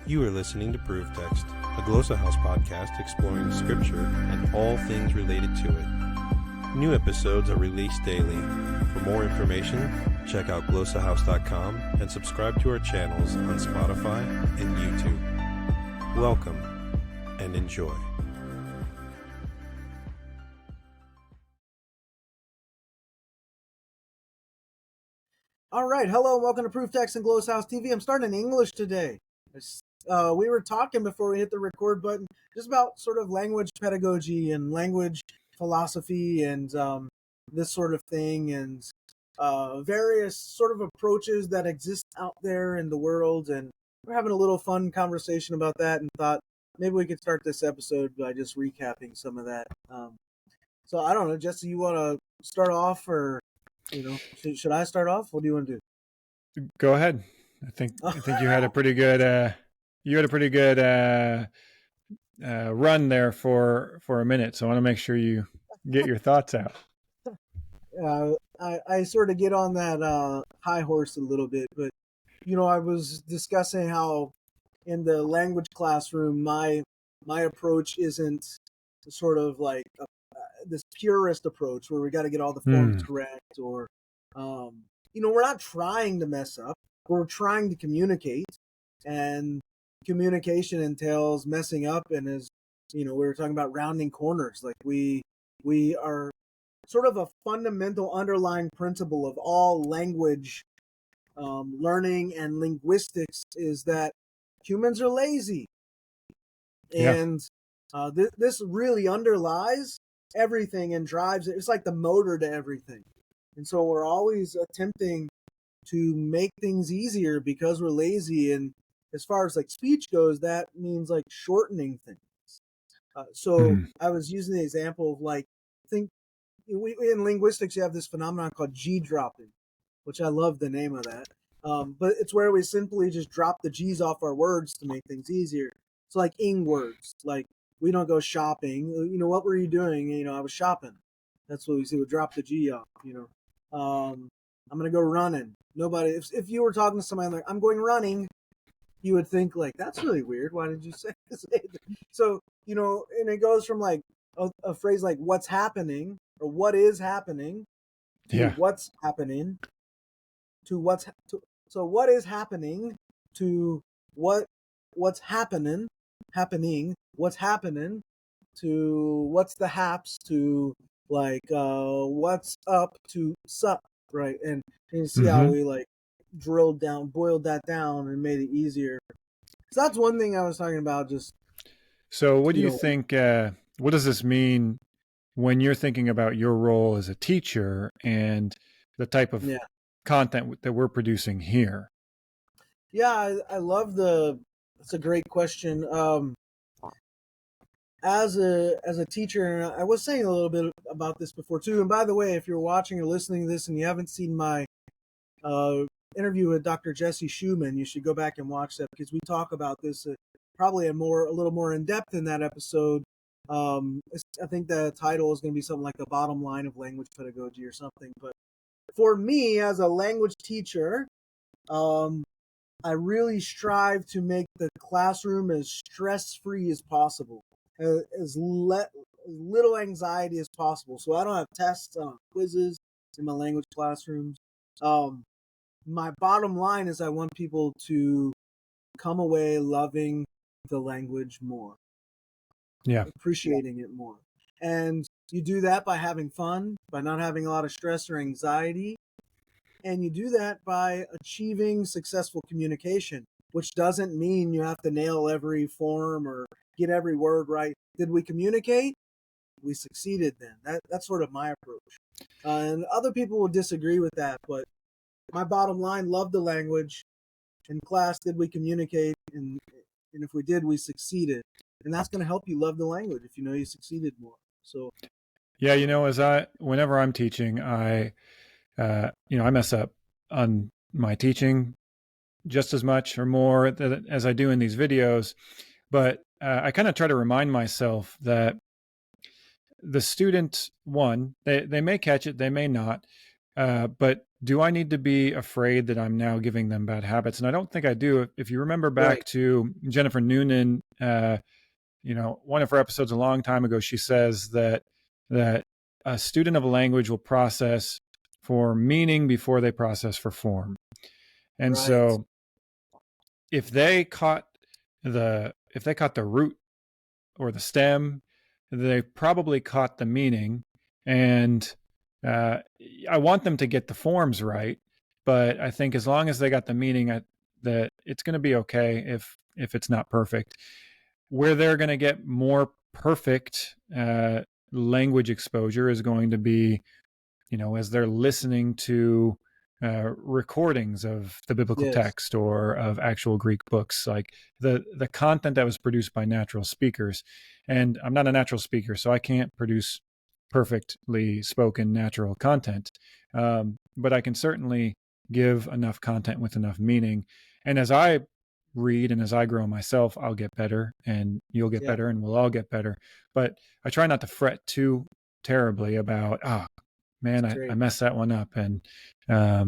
You are listening to ProveText, a Glossa House podcast exploring Scripture and all things related to it. New episodes are released daily. For more information, check out glossahouse.com and subscribe to our channels on Spotify and YouTube. Welcome and enjoy. All right, hello and welcome to ProveText and Glossa House TV. I'm starting in English today. We were talking before we hit the record button just about sort of language pedagogy and language philosophy and this sort of thing and various sort of approaches that exist out there in the world. And we're having a little fun conversation about that and thought maybe we could start this episode by just recapping some of that. So I don't know, Jesse, you want to start off or, should I start off? What do you want to do? Go ahead. I think you had a pretty good run there for a minute. So I want to make sure you get your thoughts out. I sort of get on that high horse a little bit, but I was discussing how in the language classroom my approach isn't sort of like this purist approach where we got to get all the forms correct, or we're not trying to mess up. We're trying to communicate, and communication entails messing up. And as we were talking about rounding corners, like we are sort of a fundamental underlying principle of all language learning and linguistics is that humans are lazy. And this really underlies everything and drives it. It's like the motor to everything. And so we're always attempting to make things easier because we're lazy. And as far as like speech goes, that means like shortening things. I was using the example of like, in linguistics, you have this phenomenon called G dropping, which I love the name of that. But it's where we simply just drop the G's off our words to make things easier. So like ing words, like we don't go shopping. What were you doing? I was shopping. That's what we say. We drop the G off, I'm going to go running. Nobody, if you were talking to somebody like, I'm going running, you would think like, that's really weird. Why did you say this? So, and it goes from like a phrase like what's happening or what is happening to what's happening to so what is happening to what's happening, what's happening to what's the haps to like what's up to sup. Right, and you see how we like boiled that down and made it easier. So that's one thing I was talking about. So what do you think, what does this mean when you're thinking about your role as a teacher and the type of content that we're producing here? Yeah, I love that's a great question. As a teacher, I was saying a little bit about this before too. And by the way, if you're watching or listening to this and you haven't seen my interview with Dr. Jesse Schumann, you should go back and watch that because we talk about this probably a little more in depth in that episode. I think the title is going to be something like the bottom line of language pedagogy or something. But for me as a language teacher, I really strive to make the classroom as stress-free as possible. As little anxiety as possible. So I don't have tests, quizzes in my language classrooms. My bottom line is I want people to come away loving the language more. Appreciating it more. And you do that by having fun, by not having a lot of stress or anxiety. And you do that by achieving successful communication, which doesn't mean you have to nail every form or get every word right. Did we communicate? We succeeded then. That's sort of my approach. And other people will disagree with that, but my bottom line, love the language. In class, did we communicate? And if we did, we succeeded. And that's going to help you love the language if you succeeded more. So, whenever I'm teaching, I mess up on my teaching just as much or more as I do in these videos. But I kind of try to remind myself that the student, they may catch it, they may not, but do I need to be afraid that I'm now giving them bad habits? And I don't think I do. If you remember back to Jennifer Noonan, one of her episodes a long time ago, she says that a student of a language will process for meaning before they process for form. And so if they caught the root or the stem, they probably caught the meaning. And I want them to get the forms right, but I think as long as they got the meaning, that it's going to be okay if it's not perfect. Where they're going to get more perfect language exposure is going to be, as they're listening to recordings of the biblical text or of actual Greek books, like the content that was produced by natural speakers. And I'm not a natural speaker, so I can't produce perfectly spoken natural content. But I can certainly give enough content with enough meaning. And as I read and as I grow myself, I'll get better and you'll get better and we'll all get better. But I try not to fret too terribly about, man, I messed that one up. And, I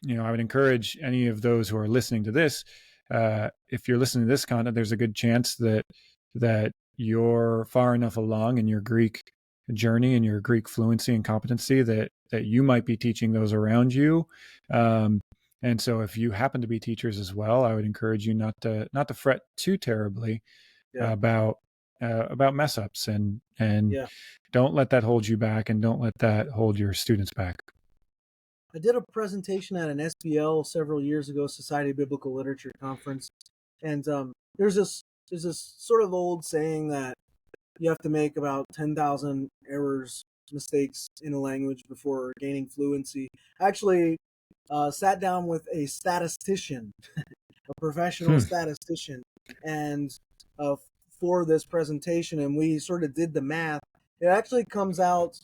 would encourage any of those who are listening to this, if you're listening to this content, there's a good chance that you're far enough along in your Greek journey and your Greek fluency and competency that you might be teaching those around you. And so if you happen to be teachers as well, I would encourage you not to fret too terribly about mess ups and don't let that hold you back and don't let that hold your students back. I did a presentation at an SBL several years ago, Society of Biblical Literature conference, and there's this sort of old saying that you have to make about 10,000 mistakes in a language before gaining fluency. I actually sat down with a statistician, a professional statistician, and for this presentation, and we sort of did the math. It actually comes out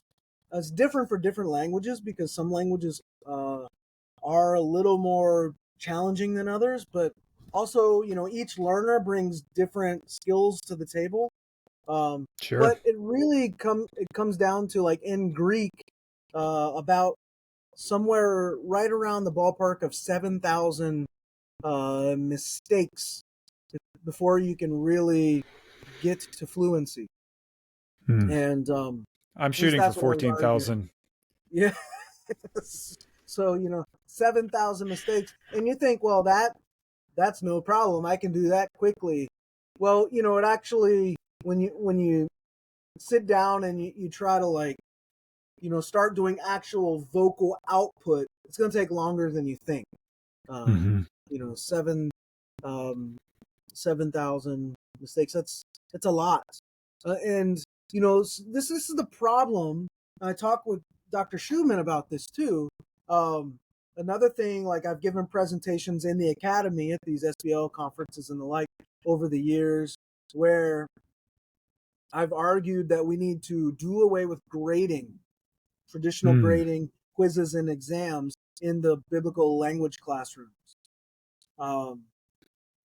it's different for different languages because some languages are a little more challenging than others, but also, each learner brings different skills to the table. Sure. But it really comes down to, like, in Greek, about somewhere right around the ballpark of 7,000 mistakes before you can really get to fluency. And I'm shooting for 14,000. Yeah. So, 7,000 mistakes. And you think, well, that's no problem. I can do that quickly. Well, it actually, when you sit down and you try to, start doing actual vocal output, it's going to take longer than you think. 7,000 mistakes. That's a lot. And this is the problem. I talked with Dr. Schumann about this too. Another thing, like, I've given presentations in the academy at these SBL conferences and the like over the years, where I've argued that we need to do away with grading, traditional grading, quizzes and exams in the biblical language classrooms.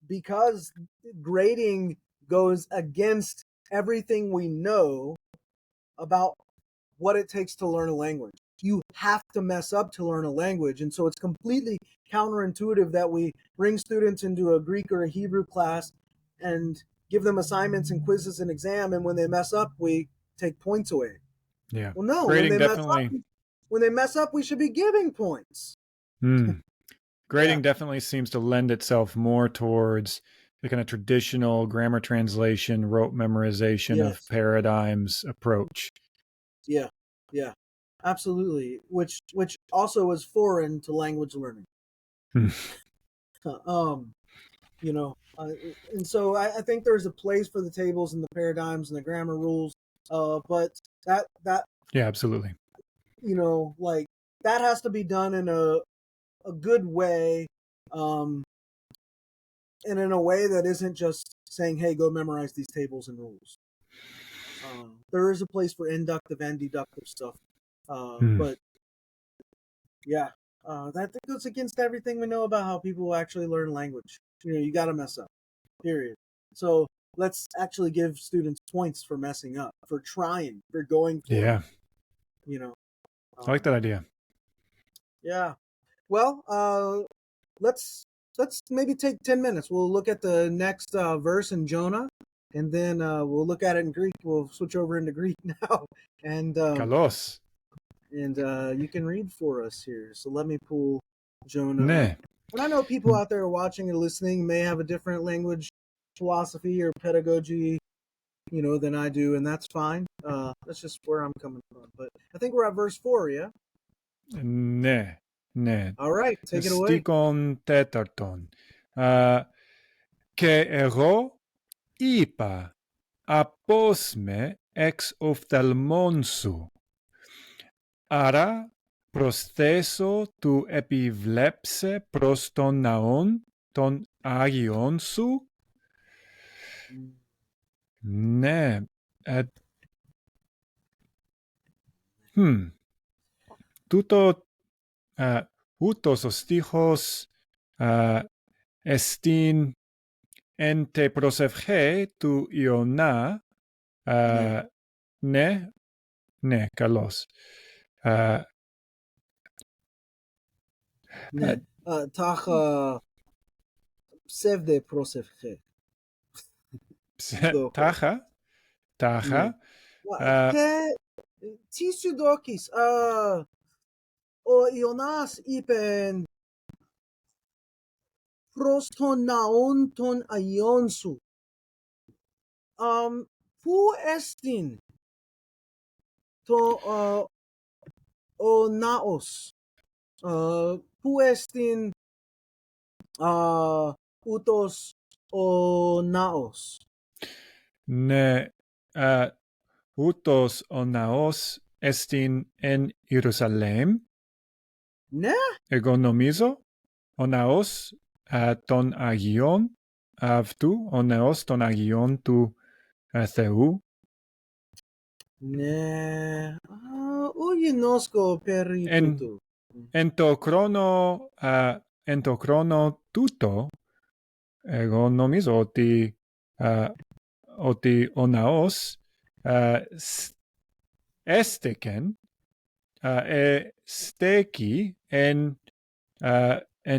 Because grading goes against everything we know about what it takes to learn a language. You have to mess up to learn a language. And so it's completely counterintuitive that we bring students into a Greek or a Hebrew class and give them assignments and quizzes and exam. And when they mess up, we take points away. Yeah. Well, no, grading when they mess up, we should be giving points. Grading definitely seems to lend itself more towards the kind of traditional grammar translation, rote memorization of paradigms approach. Yeah. Absolutely, which also is foreign to language learning. And so I think there's a place for the tables and the paradigms and the grammar rules, but that absolutely, that has to be done in a good way, and in a way that isn't just saying, hey, go memorize these tables and rules. There is a place for inductive and deductive stuff. But that goes against everything we know about how people actually learn language. You got to mess up, period. So let's actually give students points for messing up, for trying, for going for it. I like that idea. Yeah. Well, let's maybe take 10 minutes. We'll look at the next verse in Jonah, and then we'll look at it in Greek. We'll switch over into Greek now, and Kalos. you can read for us here. So let me pull Jonah up. Ναι. And I know people out there watching and listening may have a different language philosophy or pedagogy, than I do, and that's fine. That's just where I'm coming from. But I think we're at verse 4, yeah? Ναι. Ναι. All right, take it away. Στίκον τέταρτον. Και εγώ είπα, απός με εξ οφθαλμών σου. Άρα προσθέσω του επιβλέψε προς τον ναόν των Άγιων σου. Ναι. Τούτο ούτως ο στίχος εστίν εν τε προσευχέ του Ιωνά. Ναι, καλώς. Ναι. Τάχα ψεύδε προσευχέ. Τάχα. Και τι σου δόκεις, ο Ιωνάς είπε προς τον ναόν των Αγιών σου. Πού εστίν ο ναός? Πού εστίν ούτως ο ναός? Ναι, ούτως ο ναός εστίν εν Ιερουσαλήμ. Ναι. Εγώ νομίζω ο ναός των Αγιών αυτού, ο ναός των Αγιών του Θεού. Ναι, ου γινώσκω περί τούτου. Εν το χρόνο τούτο, εγώ νομίζω ότι ο ναός στέκει εν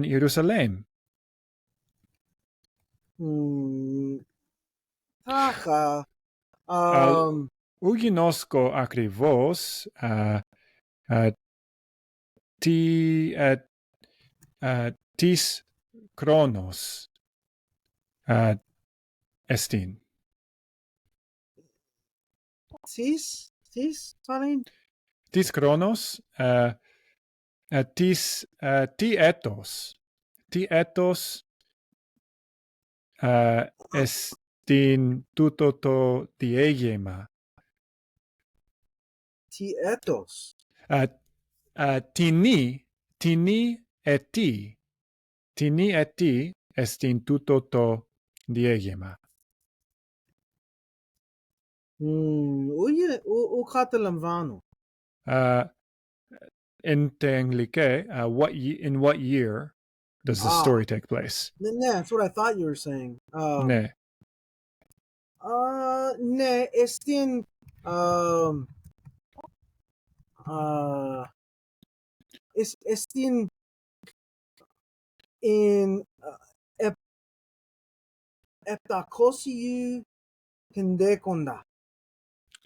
Ιερουσαλήμ. Τάχα. Ου γινώσκω ακριβώς τις χρόνος εστίν. Φανήν. Τις χρόνος, τι έτος εστίν τούτο το διήγημα. Τι έτος? Τινή ετή εστίν τούτο το διήγημα. Ου καταλαμβάνω. In the Anglique, in what year does the story take place? Ναι, that's what I thought you were saying. Ναι. Ναι, εστίν εστίν in 750.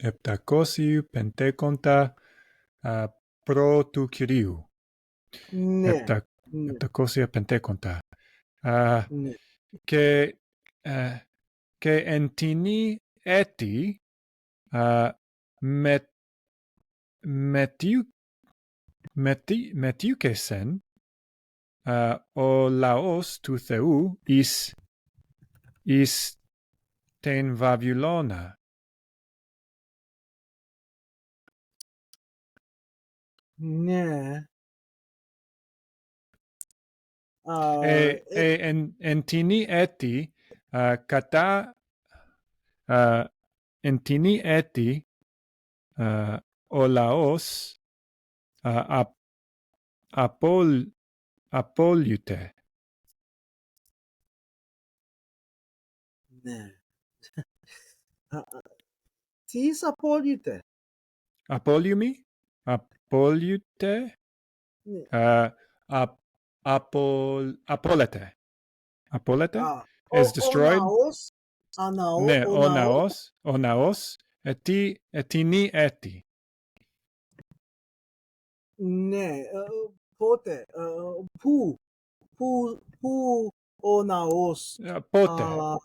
750 προ του Κυρίου. Ναι. 750. Ναι. Και εν τινή έτη μετιούκεσεν ο λαός του Θεού εις την Βαβυλώνα. Ναι. Εν τινή έτη εν τινή έτη ο λαός απόλυται. Ναι. Τι απόλυται? Απόλυται. Apolete. Apolete is destroyed. Onaos, Ne, onaos, etini eti. ναι, πότε, πού ο ναός, Pote,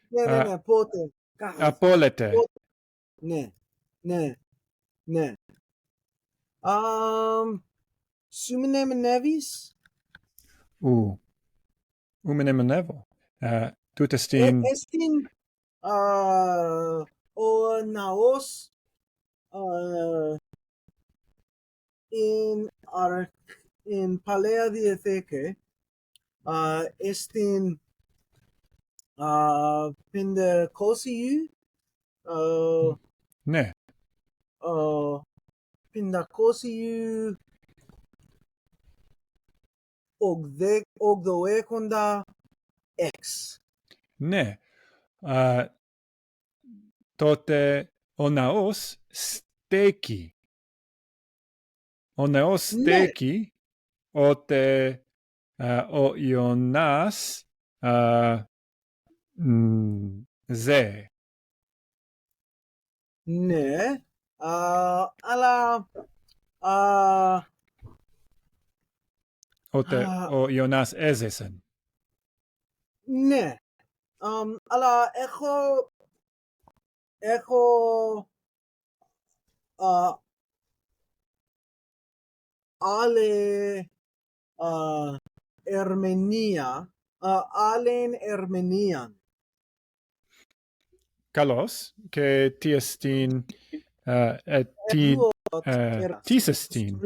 ναι, πότε, apolete. ναι, ναι. Σου μνημονεύεις, Umenemenevo. Tutestin, εστιν ο ναός in Παλαιά Διαθήκη, εστιν πεντακόσιου, ne, πεντακόσιου ογδοέκοντα εξ. ne. Τότε ο ναός στέκει. Ο ναός στέκει, ότε ο Ιωνάς ზე. Ναι, αλλά Ότε ο Ιωνάς έζεσεν. ναι, αλλά έχω άλλη ερμηνεία, άλλην ερμηνεία. Καλώς. Και τι εστίν, τι εστίν,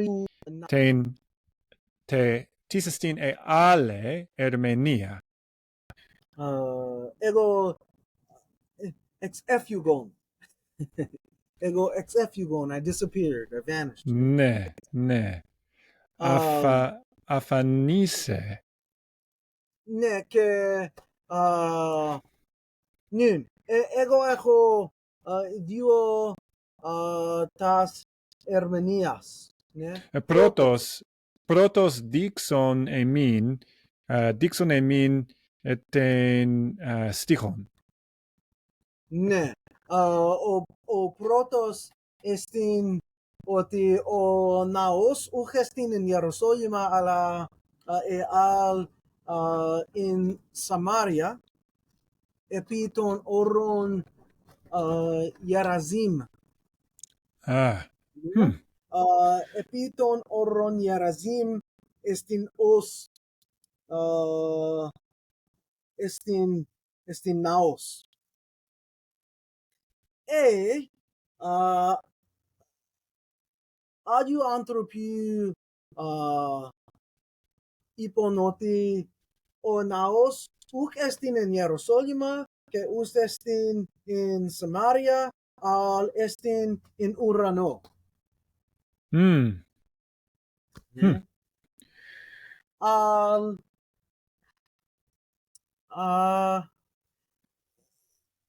τι εστίν άλλη ερμηνεία. Εγώ εξέφυγον. Εγώ εξέφυγον. I disappeared. I vanished. Ναι. Αφανίσε. Ναι, και νυν, εγώ έχω δύο τας ερμηνείας. Ναι. Πρώτος δείξον εμήν την στίχον. Ναι. Ο πρώτος εστίν ότι ο ναός ούχ εστίν εν Ιεροσόλυμα, αλλά εν Σαμάρια, επί των όρων Γεραζίμ. Επί των όρων Γεραζίμ εστίν ως εστίν ναός. Άλλοι άνθρωποι είπαν ότι ο ναός ούχ εστίν εν Ιεροσόλυμα και ούχ εστίν εν Σαμάρια, αλλά εστίν εν ουρανό.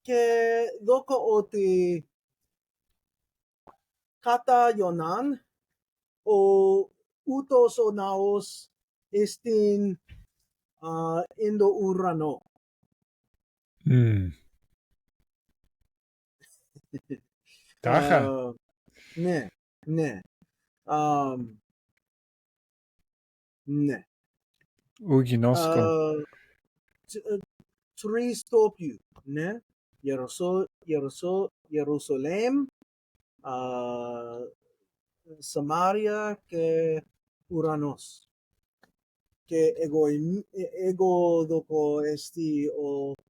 Και δώκω ότι κατά Ιωνάν, ούτως ο ναός εστίν εν το ουρανό. Τάχα. Ναι. Ναι. Ουγινόσκο. Τρεις τόπιου, ναι. Ιερουσαλήμ, Σαμάρια και ουρανός. Και εγώ δώκω εστι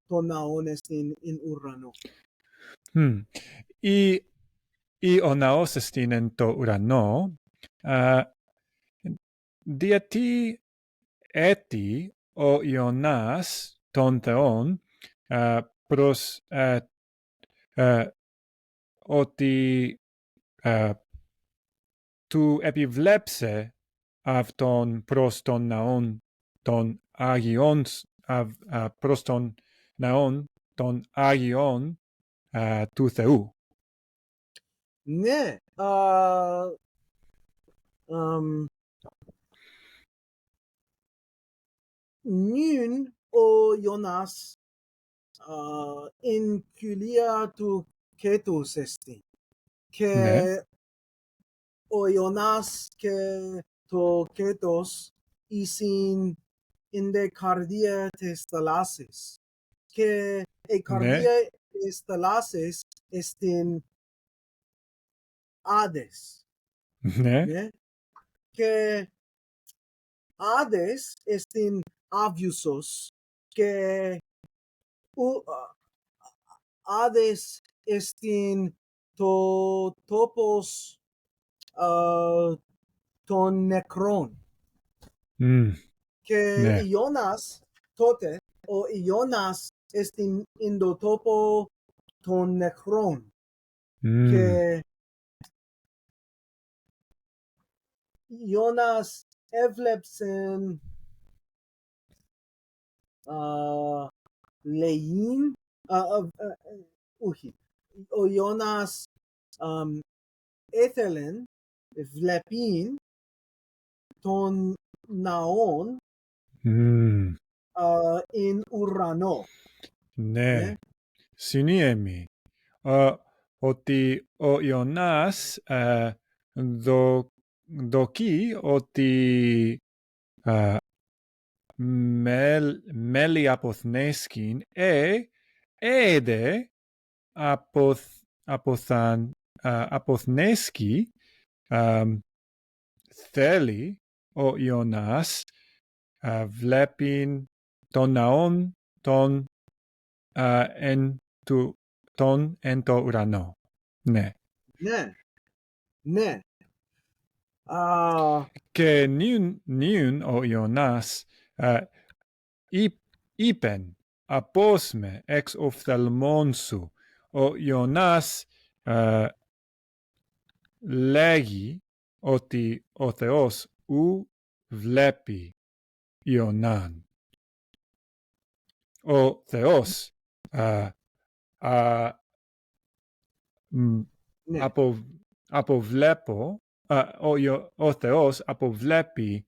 το ναόν εστίν εν ουρανό. Ή ο ναός εστίν εν το ουρανό, διότι έτη ο Ιωνάς των Θεών προς ότι του επιβλέψε αυτόν προς τον ναόν των Αγιών, προς τον ναόν των Αγιών του Θεού. Ναι. Nune o Jonas in culia tu ketus esti. Ναι, Και ο Ιωνάς και το κέτος εισιν ίντε καρδία της θαλάσσης. Και η ναι, καρδία της θαλάσσης εστιν Άδες. ναι, Ναι? Και Άδες εστιν Άβιουσος και Άδες εστιν το τόπος των νεκρών. Και ναι, Ιώνας τότε, ο Ιώνας εστιν in το τόπο των νεκρών. Και Ιώνας έβλεψεν λεήν, όχι, ο Ιώνας έθελεν βλέπειν των ναών in ουρανό. ναι. Συνίεμι. Ότι ο Ιωνάς δοκεί ότι μέλη αποθνέσκην έδε αποθνέσκει θέλει ο Ιωνάς βλέπει τον ναόν τον εν το ουρανό. Ναι. Ναι, ναι. Και νυν ο Ιωνάς είπεν απόσμε εξ οφθαλμών σου. Ο Ιωνάς λέγει ότι ο Θεός ου βλέπει Ιωνάν. Ο Θεός ναι. ο Θεός αποβλέπει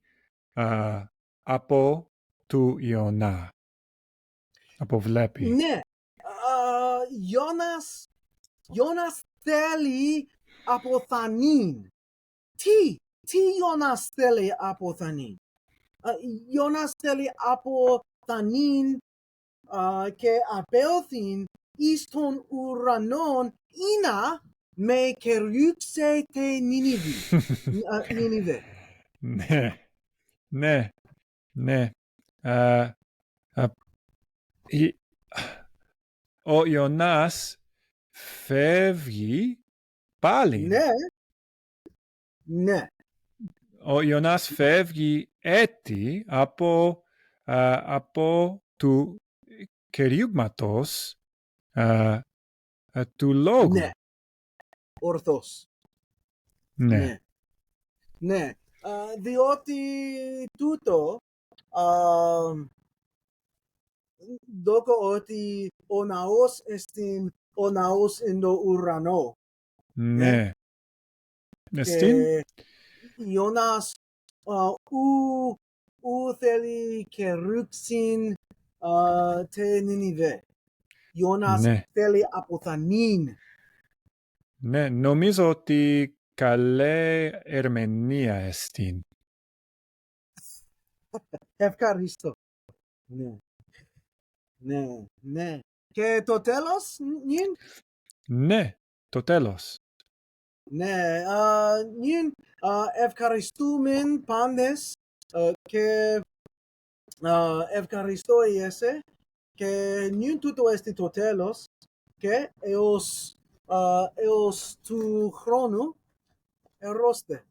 από του Ιωνά. Αποβλέπει. Ναι. Ιώνας θέλει αποθανήν. Τι Ιώνας θέλει αποθανήν? Ιώνας θέλει αποθανήν και απέλθην εις τον ουρανόν ήνα με κηρύξε τε Νίνιβε. Ναι. Ο Ιωνάς φεύγει πάλι. Ναι. Ο Ιωνάς φεύγει έτη από του κηρύγματος του λόγου. Ναι. Ορθώς. Ναι. Διότι τούτο δόκο ότι ο ναός εστιν ο ναός εν το ουρανό. Ναι. Και Ιώνας ου θέλει κηρύξιν τε Νίνιβε. Ιώνας θέλει αποθανήν. Ναι, νομίζω ότι καλή ερμηνεία εστίν. Ευχαριστώ. Ναι. Και το τέλος, νυν? Ναι, το τέλος. Ναι, νυν ευχαριστούμε πάντες και ευχαριστώ εσέ και νυν τούτο εστί το τέλος και έως του χρόνου ερώστε.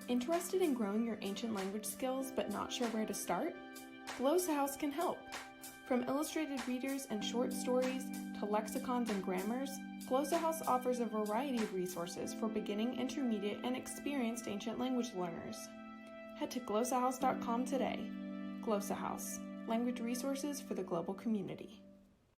Interested in growing your ancient language skills but not sure where to start? Glossa House can help. From illustrated readers and short stories to lexicons and grammars, Glossa House offers a variety of resources for beginning, intermediate, and experienced ancient language learners. Head to glossahouse.com today. Glossa House, language resources for the global community.